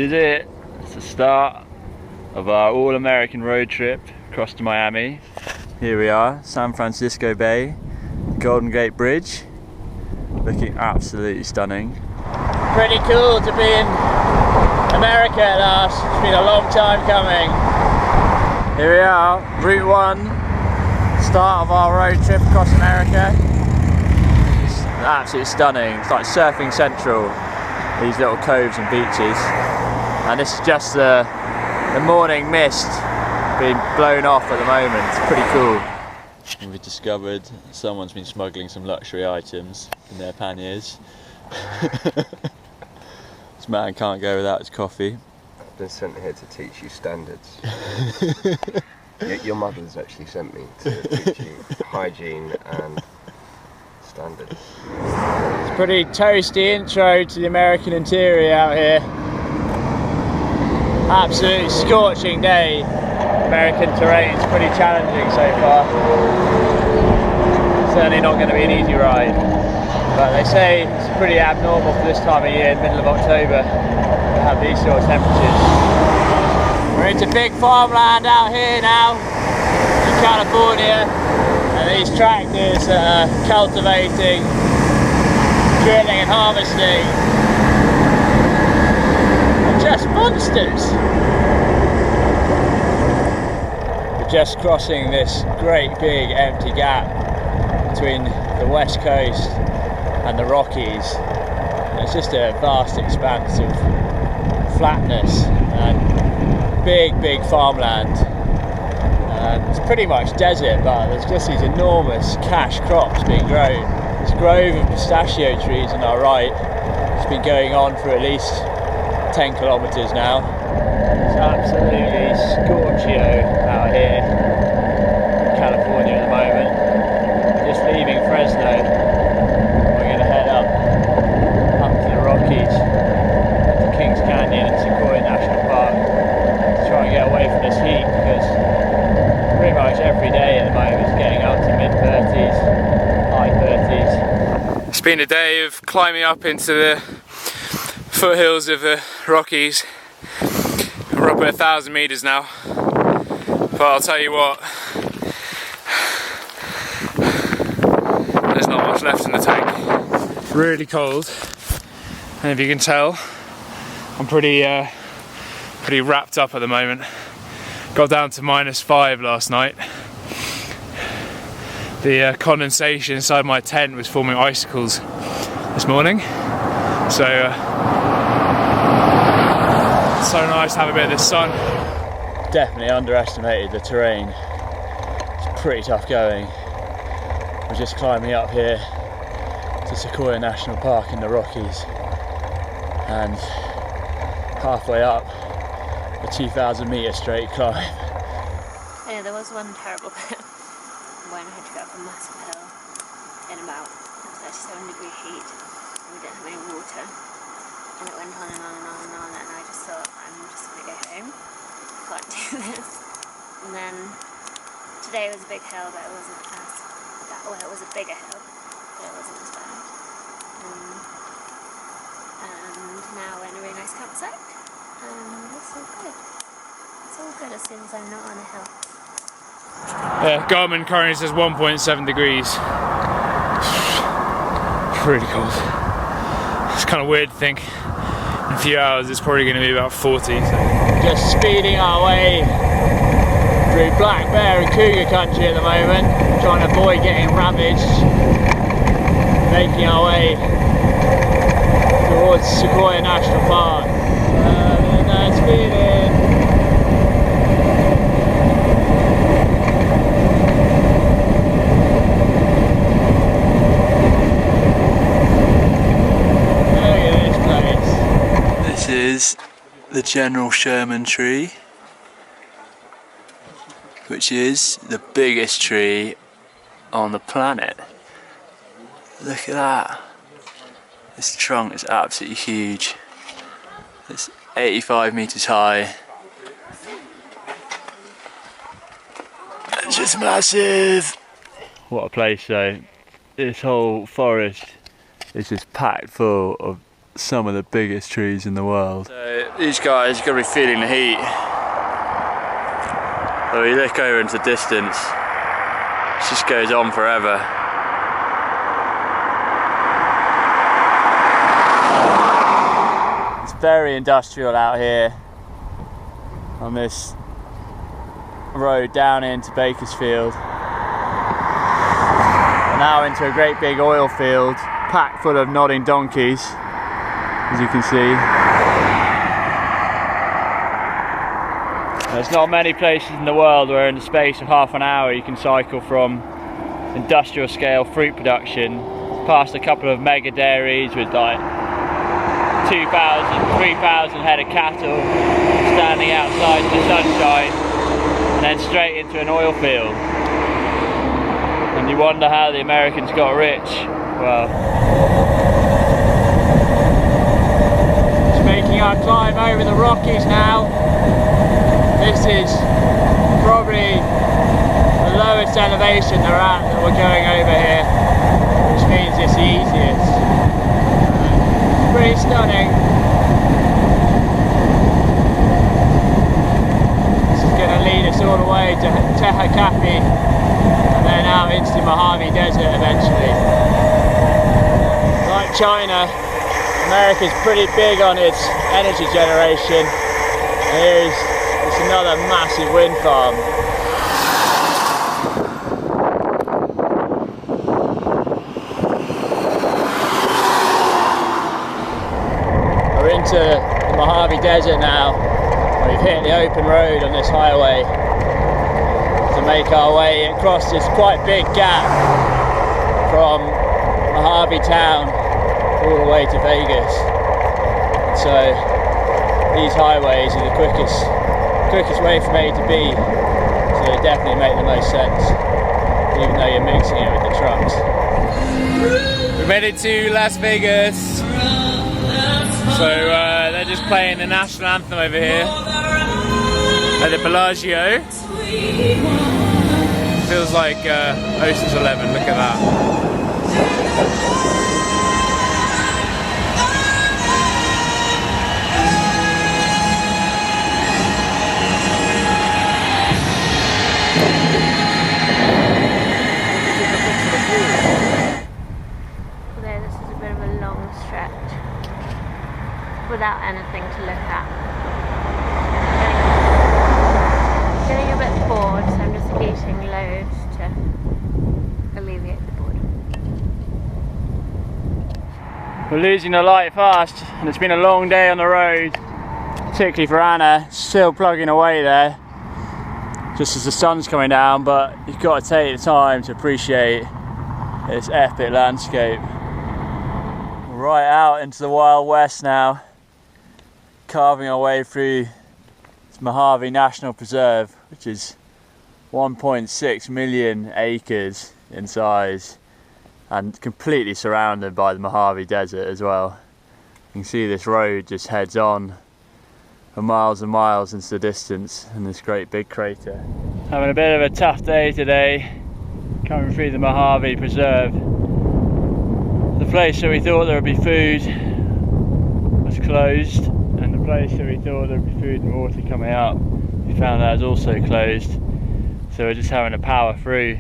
is it. It's the start of our all-American road trip across to Miami. Here we are, San Francisco Bay, Golden Gate Bridge, looking absolutely stunning. Pretty cool to be in America at last. It's been a long time coming. Here we are, Route 1, start of our road trip across America. It's absolutely stunning. It's like surfing central, these little coves and beaches. And this is just the morning mist being blown off at the moment. It's pretty cool. And we've discovered someone's been smuggling some luxury items in their panniers. This man can't go without his coffee. I've been sent here to teach you standards. Your mother's actually sent me to teach you hygiene and standards. It's a pretty toasty intro to the American interior out here. Absolutely scorching day. American terrain is pretty challenging so far. Certainly not going to be an easy ride. But they say it's pretty abnormal for this time of year, in the middle of October, to have these sort of temperatures. We're into big farmland out here now in California, and these tractors are cultivating, drilling and harvesting are just monsters. We're just crossing this great big empty gap between the west coast and the Rockies. And it's just a vast expanse of flatness and big farmland. It's pretty much desert, but there's just these enormous cash crops being grown. This grove of pistachio trees on our right has been going on for at least 10 kilometers now. It's absolutely scorchio out here in California at the moment. Just leaving Fresno. We're going to head up to the Rockies, to Kings Canyon and Sequoia National Park to try and get away from this heat, because pretty much every day at the moment is getting up to mid-30s, high 30s. It's been a day of climbing up into the foothills of the Rockies. We're up at 1,000 meters now, but I'll tell you what, there's not much left in the tank. Really cold, and if you can tell, I'm pretty wrapped up at the moment. Got down to -5 last night. The condensation inside my tent was forming icicles this morning, so so nice to have a bit of this sun. Definitely underestimated the terrain. It's pretty tough going. We're just climbing up here to Sequoia National Park in the Rockies, and halfway up a 2,000 metre straight climb. Yeah, there was one terrible bit when I had to go up a massive hill in about 37-degree heat, and we didn't have any water, and it went on and on and on and on, and I just thought, I'm just going to go home, I can't do this. And then today was a big hill, but it wasn't as bad. Well, it was a bigger hill, but it wasn't as bad. And now we're in a really nice campsite. It's all good. It's all good as soon as I'm not on a hill. Yeah, Garmin currently says 1.7 degrees. Really cold. It's kind of weird to think in a few hours it's probably going to be about 40. So. Just speeding our way through black bear and cougar country at the moment, trying to avoid getting ravaged. Making our way towards Sequoia National Park. Nice feeling. Look at this place. This is the General Sherman tree, which is the biggest tree on the planet. Look at that. This trunk is absolutely huge. It's 85 meters high. It's just massive. What a place though. This whole forest is just packed full of some of the biggest trees in the world. So these guys are going to be feeling the heat. But we look over into the distance, it just goes on forever. It's very industrial out here on this road down into Bakersfield. We're now into a great big oil field packed full of nodding donkeys, as you can see. There's not many places in the world where in the space of half an hour you can cycle from industrial scale fruit production past a couple of mega dairies with like 2,000, 3,000 head of cattle standing outside in the sunshine, and then straight into an oil field. And you wonder how the Americans got rich. Well, just making our climb over the Rockies now. This is probably the lowest elevation they're at that we're going over here, which means it's the easiest. It's pretty stunning. This is going to lead us all the way to Tehachapi and then out into the Mojave Desert eventually. Like China, America's pretty big on its energy generation. Here's another massive wind farm. We're into the Mojave Desert now. We've hit the open road on this highway to make our way across this quite big gap from Mojave town all the way to Vegas. So these highways are the quickest way from A to B, so they definitely make the most sense, even though you're mixing it with the trucks. We made it to Las Vegas, so they're just playing the national anthem over here at the Bellagio. Feels like Ocean's 11, look at that. Without anything to look at. Getting a bit bored, so I'm just eating loads to alleviate the boredom. We're losing the light fast, and it's been a long day on the road, particularly for Anna, still plugging away there, just as the sun's coming down, but you've got to take the time to appreciate this epic landscape. We're right out into the Wild West now, carving our way through this Mojave National Preserve, which is 1.6 million acres in size and completely surrounded by the Mojave Desert as well. You can see this road just heads on for miles and miles into the distance in this great big crater. Having a bit of a tough day today, coming through the Mojave Preserve. The place where we thought there would be food was closed, and the place where we thought there would be food and water coming up, we found that is also closed. So we're just having to power through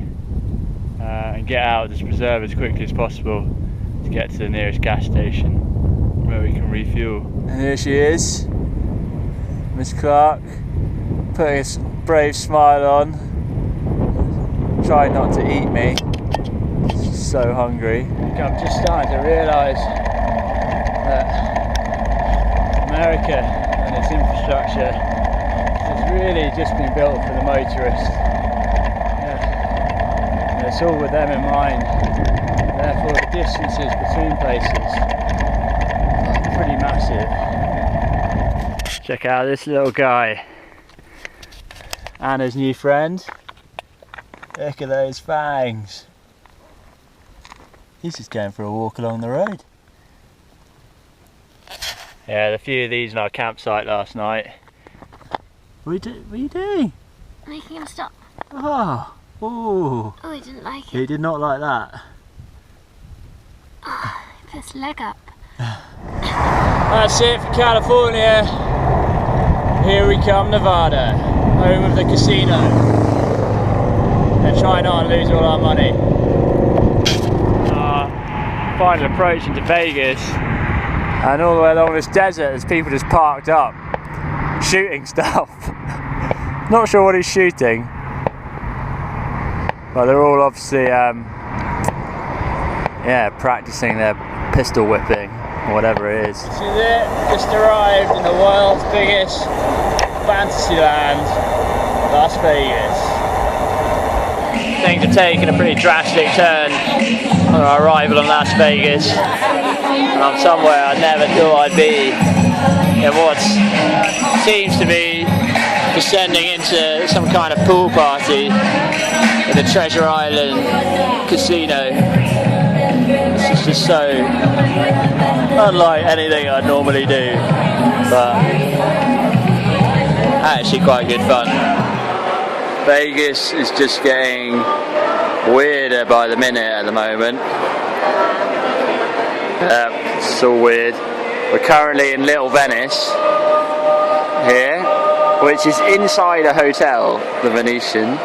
and get out of this preserve as quickly as possible to get to the nearest gas station where we can refuel. And here she is, Miss Clark, putting a brave smile on, trying not to eat me. She's so hungry. I'm just starting to realise that America and its infrastructure has really just been built for the motorist. And it's all with them in mind. Therefore the distances between places are pretty massive. Check out this little guy. Anna's new friend. Look at those fangs. He's just going for a walk along the road. Yeah, a few of these in our campsite last night. What are you doing? Making him stop. Oh, ooh. Oh, he didn't like it. He did not like that. Oh, he put his leg up. That's it for California. Here we come, Nevada, home of the casino. And try not to lose all our money. Final approach into Vegas, and all the way along this desert there's people just parked up shooting stuff. Not sure what he's shooting, but they're all obviously yeah, practicing their pistol whipping or whatever it is. This is it, just arrived in the world's biggest fantasy land, Las Vegas. Things are taking a pretty drastic turn on our arrival in Las Vegas, and I'm somewhere I never thought I'd be, in what seems to be descending into some kind of pool party at the Treasure Island Casino. This is just so unlike anything I'd normally do, but actually quite good fun. Vegas is just getting weirder by the minute at the moment. It's all weird. We're currently in Little Venice here, which is inside a hotel, the Venetian,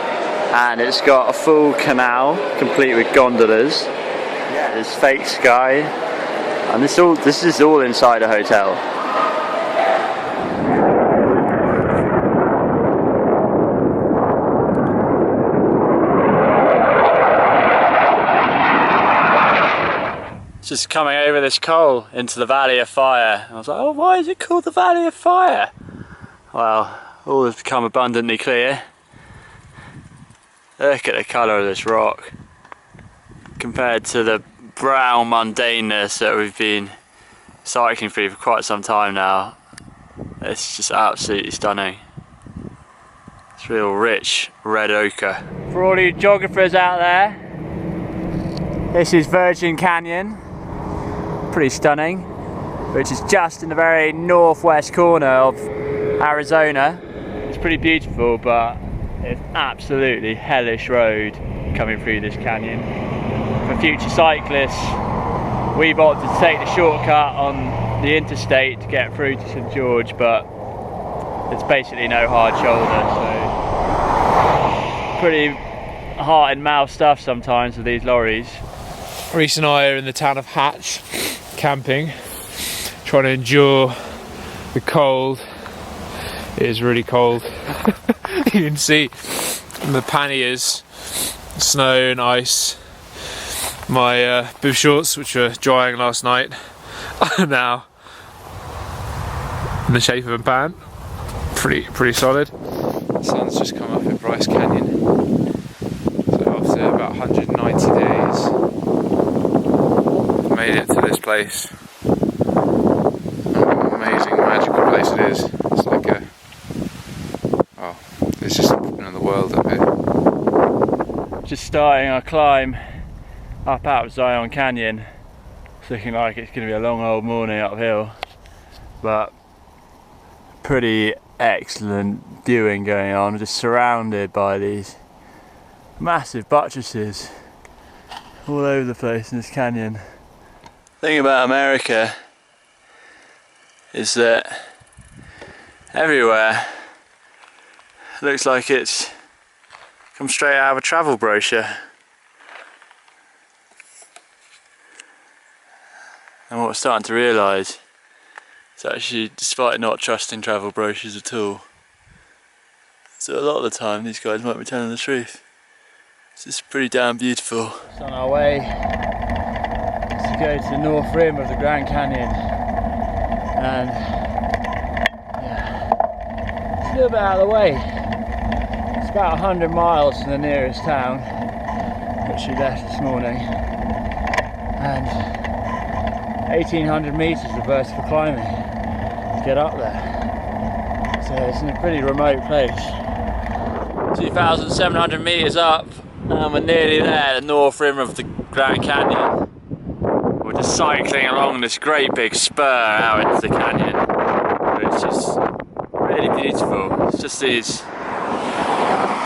and it's got a full canal complete with gondolas. There's fake sky, and this is all inside a hotel. Just coming over this coal into the Valley of Fire. I was like, oh, why is it called the Valley of Fire? Well, all has become abundantly clear. Look at the colour of this rock compared to the brown mundaneness that we've been cycling through for quite some time now. It's just absolutely stunning. It's real rich red ochre. For all you geographers out there, this is Virgin Canyon. Pretty stunning, which is just in the very northwest corner of Arizona. It's pretty beautiful, but it's absolutely hellish road coming through this canyon. For future cyclists, we've opted to take the shortcut on the interstate to get through to St. George, but it's basically no hard shoulder, so pretty heart and mouth stuff sometimes with these lorries. Reese and I are in the town of Hatch, camping, trying to endure the cold. It is really cold. You can see in the panniers, snow and ice. My boob shorts, which were drying last night, are now in the shape of a pant. Pretty solid. The sun's just come up in Bryce Canyon. So after about 190 days, made it to this place. Amazing, magical place it is. It's like it's just another world up here. Just starting our climb up out of Zion Canyon. It's looking like it's going to be a long old morning uphill, but pretty excellent viewing going on. We're just surrounded by these massive buttresses all over the place in this canyon. The thing about America is that everywhere looks like it's come straight out of a travel brochure. And what we're starting to realise is actually, despite not trusting travel brochures at all, so a lot of the time these guys might be telling the truth. It's just pretty damn beautiful. It's on our way to go to the north rim of the Grand Canyon, and yeah, it's a little bit out of the way. It's about 100 miles from the nearest town, which we left this morning, and 1,800 metres of vertical climbing to get up there. So it's in a pretty remote place. 2,700 metres up, and we're nearly there at the north rim of the Grand Canyon. We're just cycling along this great big spur out into the canyon, which is really beautiful. It's just these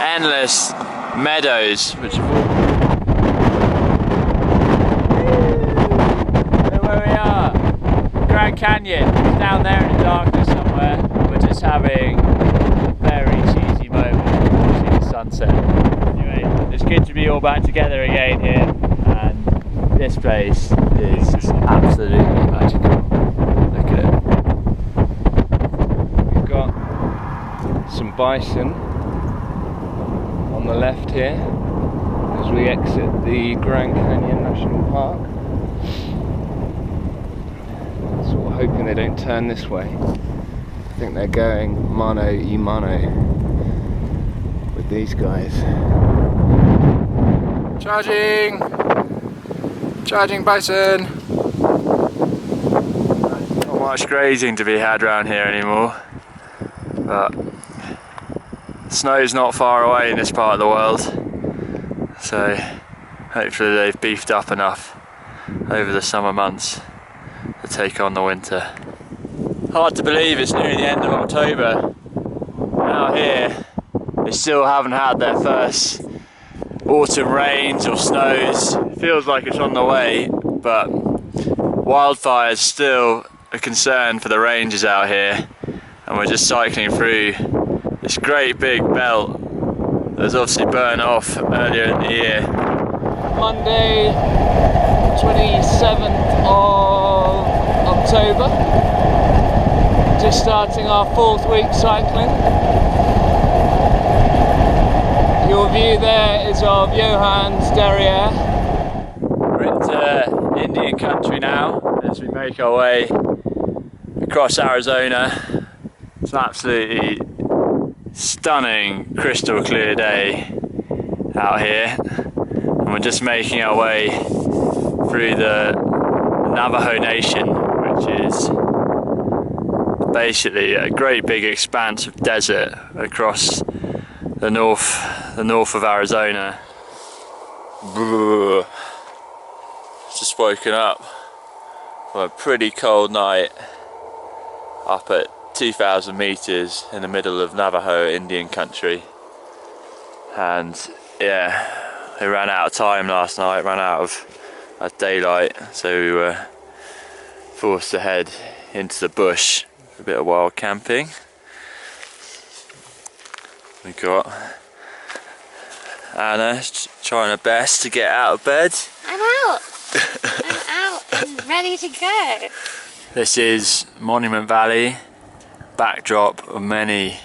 endless meadows, which have all... Look where we are, Grand Canyon. down there in the darkness somewhere. We're just having a very cheesy moment watching the sunset. Anyway, it's good to be all back together again here, and this place is just absolutely magical. Look at it. We've got some bison on the left here as we exit the Grand Canyon National Park. So we're hoping they don't turn this way. I think they're going mano y mano with these guys. Charging! Charging bison! Not much grazing to be had around here anymore, but snow's not far away in this part of the world, so hopefully they've beefed up enough over the summer months to take on the winter. Hard to believe it's nearly the end of October. Out here they still haven't had their first autumn rains or snows. It feels like it's on the way, but wildfire's still a concern for the rangers out here, and we're just cycling through this great big belt that was obviously burnt off earlier in the year. Monday 27th of October, just starting our 4th week cycling. Your view there is of Johann's derriere. We're into Indian country now as we make our way across Arizona. It's an absolutely stunning crystal clear day out here, and we're just making our way through the Navajo Nation, which is basically a great big expanse of desert across the north of Arizona. Just woken up from a pretty cold night up at 2,000 meters in the middle of Navajo Indian country, and yeah, we ran out of time last night, ran out of daylight, so we were forced to head into the bush for a bit of wild camping. We got Anna trying her best to get out of bed. I'm out! I'm out and ready to go. This is Monument Valley, backdrop of many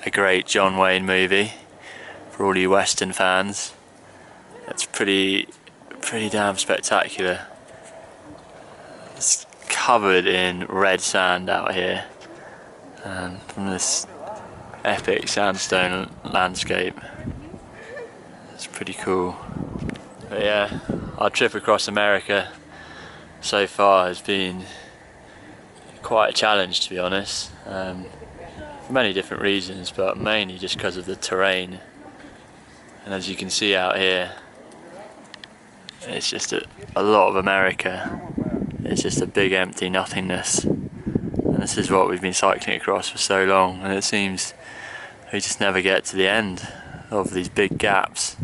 a great John Wayne movie for all you Western fans. It's pretty damn spectacular. It's covered in red sand out here, and from this epic sandstone landscape, it's pretty cool. But yeah, our trip across America so far has been quite a challenge, to be honest, for many different reasons, but mainly just because of the terrain. And as you can see out here, it's just a lot of America. It's just a big empty nothingness, and this is what we've been cycling across for so long, and it seems we just never get to the end of these big gaps,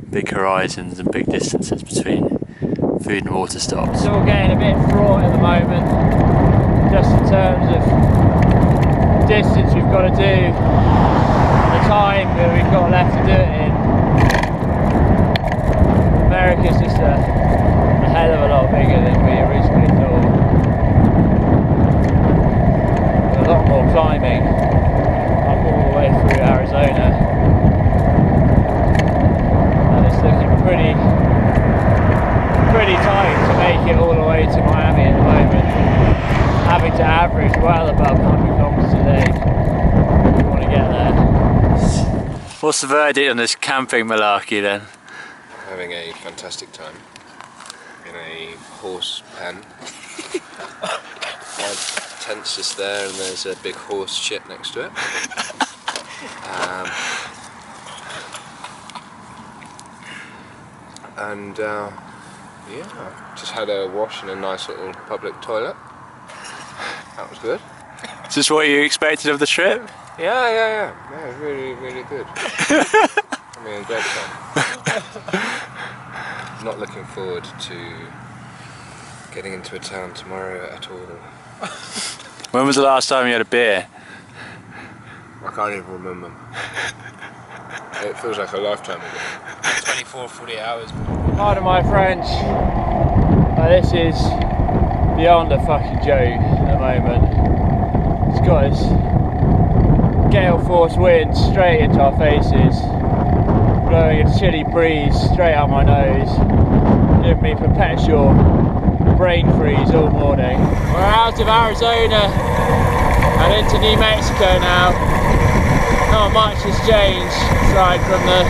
big horizons and big distances between food and water stops. It's all getting a bit fraught at the moment, just in terms of distance we've got to do, the time that we've got left to do it in. America's just a hell of a lot bigger than we originally thought. A lot more climbing up all the way through Arizona, and it's looking pretty tight to make it all the way to Miami at the moment, having to average well above 100 kilometers a day if you want to get there. What's the verdict on this camping malarkey then? Having a fantastic time in a horse pen. My tent's just there, and there's a big horse shit next to it. Yeah, just had a wash in a nice little public toilet. That was good. Is this what you expected of the trip? Yeah, really good. I mean, great fun. Not looking forward to getting into a town tomorrow at all. When was the last time you had a beer? I can't even remember. It feels like a lifetime ago. 24, 48 hours. Pardon my French, but this is beyond a fucking joke at the moment. It's got this gale force wind straight into our faces, blowing a chilly breeze straight out my nose, giving me perpetual brain freeze all morning. We're out of Arizona and into New Mexico now. Not much has changed aside from the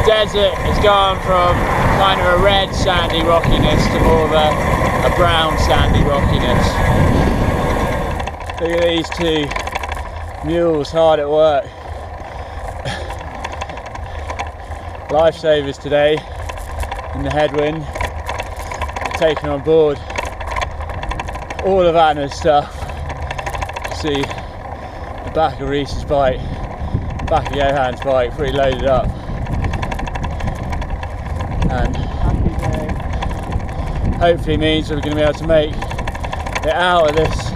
desert has gone from kind of a red sandy rockiness to more of a brown sandy rockiness. Look at these two mules hard at work. Lifesavers today in the headwind, taken on board all of Anna's stuff. See the back of Reese's bike, back of Johan's bike, pretty loaded up. And hopefully means we're going to be able to make it out of this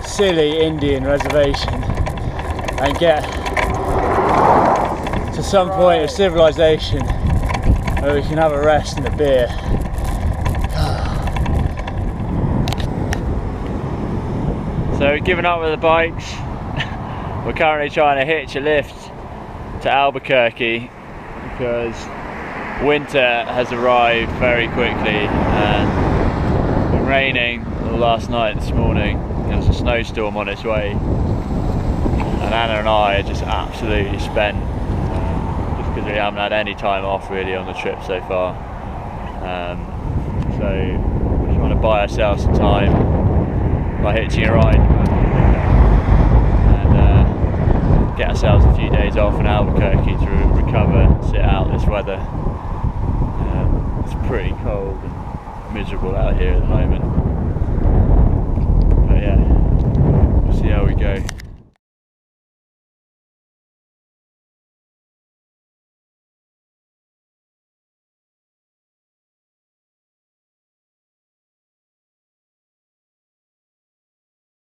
silly Indian reservation and get to some point of civilization where we can have a rest and a beer. So we've given up with the bikes. We're currently trying to hitch a lift to Albuquerque because winter has arrived very quickly and it's been raining all last night, this morning. There was a snowstorm on its way and Anna and I are just absolutely spent just because we haven't had any time off really on the trip so far. So we're trying to buy ourselves some time by hitching a ride and get ourselves a few days off in Albuquerque to recover and sit out this weather. It's pretty cold and miserable out here at the moment.